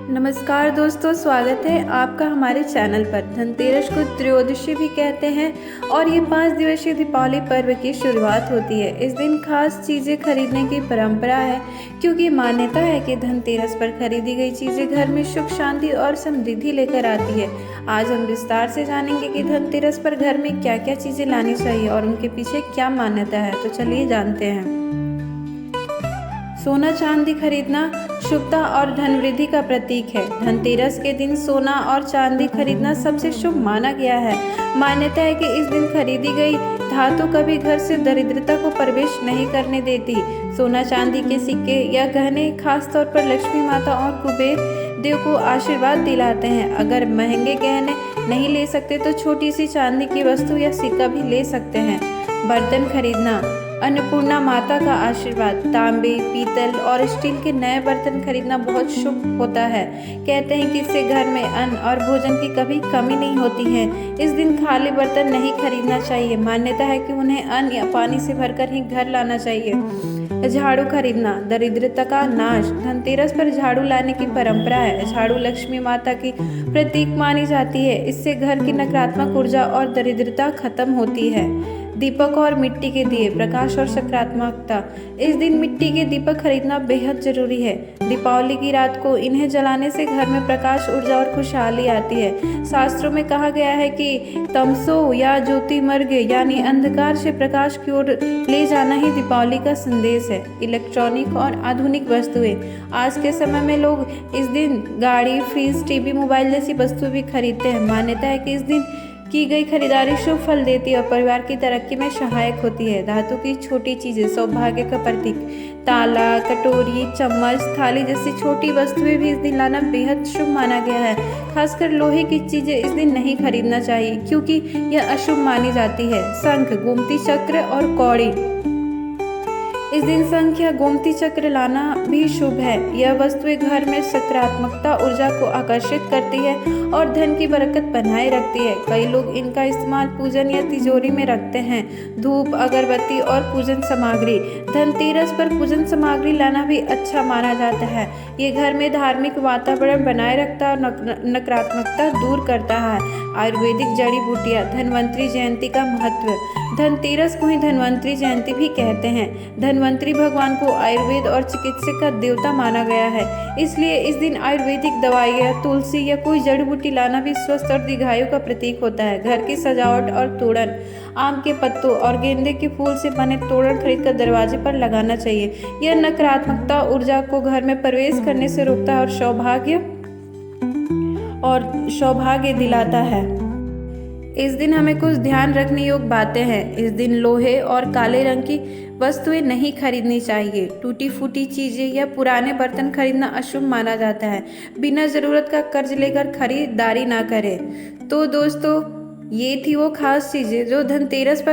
नमस्कार दोस्तों, स्वागत है आपका हमारे चैनल पर। धनतेरस को त्रयोदशी भी कहते हैं और ये 5 दिवसीय दीपावली पर्व की शुरुआत होती है। इस दिन खास चीज़ें खरीदने की परंपरा है, क्योंकि मान्यता है कि धनतेरस पर खरीदी गई चीज़ें घर में सुख, शांति और समृद्धि लेकर आती है। आज हम विस्तार से जानेंगे कि धनतेरस पर घर में क्या क्या चीज़ें लानी चाहिए और उनके पीछे क्या मान्यता है। तो चलिए जानते हैं। सोना चांदी खरीदना शुभता और धन वृद्धि का प्रतीक है। धनतेरस के दिन सोना और चांदी खरीदना सबसे शुभ माना गया है। मान्यता है कि इस दिन खरीदी गई धातु कभी घर से दरिद्रता को प्रवेश नहीं करने देती। सोना चांदी के सिक्के या गहने खास तौर पर लक्ष्मी माता और कुबेर देव को आशीर्वाद दिलाते हैं। अगर महंगे गहने नहीं ले सकते तो छोटी सी चांदी की वस्तु या सिक्का भी ले सकते हैं। बर्तन खरीदना अन्नपूर्णा माता का आशीर्वाद। तांबे, पीतल और स्टील के नए बर्तन खरीदना बहुत शुभ होता है। कहते हैं कि इससे घर में अन्न और भोजन की कभी कमी नहीं होती है। इस दिन खाली बर्तन नहीं खरीदना चाहिए। मान्यता है कि उन्हें अन्न या पानी से भरकर ही घर लाना चाहिए। झाड़ू खरीदना दरिद्रता का नाश। धनतेरस पर झाड़ू लाने की परंपरा है। झाड़ू लक्ष्मी माता की प्रतीक मानी जाती है। इससे घर की नकारात्मक ऊर्जा और दरिद्रता खत्म होती है। दीपक और मिट्टी के दिए प्रकाश और सकारात्मकता। इस दिन मिट्टी के दीपक खरीदना बेहद जरूरी है। दीपावली की रात को इन्हें जलाने से घर में प्रकाश, ऊर्जा और खुशहाली आती है। शास्त्रों में कहा गया है कि तमसो या ज्योतिर्मर्ग यानी अंधकार से प्रकाश की ओर ले जाना ही दीपावली का संदेश है। इलेक्ट्रॉनिक और आधुनिक वस्तुएं। आज के समय में लोग इस दिन गाड़ी, फ्रिज, टीवी, मोबाइल जैसी वस्तुएं भी खरीदते हैं। मान्यता है कि इस दिन की गई खरीदारी शुभ फल देती है और परिवार की तरक्की में सहायक होती है। धातु की छोटी चीजें सौभाग्य का प्रतीक। ताला, कटोरी, चम्मच, थाली जैसी छोटी वस्तुएं भी इस दिन लाना बेहद शुभ माना गया है। खासकर लोहे की चीजें इस दिन नहीं खरीदना चाहिए, क्योंकि यह अशुभ मानी जाती है। शंख, गोमती चक्र और कौड़ी। इस दिन शंख या गोमती चक्र लाना भी शुभ है। यह वस्तुएं घर में सकारात्मकता, ऊर्जा को आकर्षित करती है और धन की बरकत बनाए रखती है। कई लोग इनका इस्तेमाल पूजन या तिजोरी में रखते हैं। धूप, अगरबत्ती और पूजन सामग्री। धनतेरस पर पूजन सामग्री लाना भी अच्छा माना जाता है। ये घर में धार्मिक वातावरण बनाए रखता और नकारात्मकता दूर करता है। आयुर्वेदिक जड़ी बूटियाँ। धन्वंतरी जयंती का महत्व। धनतेरस को ही धन्वंतरी जयंती भी कहते हैं। धन्वंतरी भगवान को आयुर्वेद और चिकित्सा का देवता माना गया है। इसलिए इस दिन आयुर्वेदिक दवाइयाँ, तुलसी या कोई जड़ी बूटी लाना भी स्वस्थ और दीर्घायु का प्रतीक होता है। घर की सजावट और तोरण। आम के पत्तों और गेंदे के फूल से बने तोरण खरीदकर दरवाजे पर लगाना चाहिए। यह नकारात्मकता ऊर्जा को घर में प्रवेश करने से रोकता है और सौभाग्य दिलाता है। इस दिन हमें कुछ ध्यान रखने योग्य बातें हैं। इस दिन लोहे और काले रंग की वस्तुएं नहीं खरीदनी चाहिए। टूटी फूटी चीजें या पुराने बर्तन खरीदना अशुभ माना जाता है। बिना जरूरत का कर्ज लेकर खरीदारी ना करें। तो दोस्तों, ये थी वो खास चीजें जो धनतेरस पर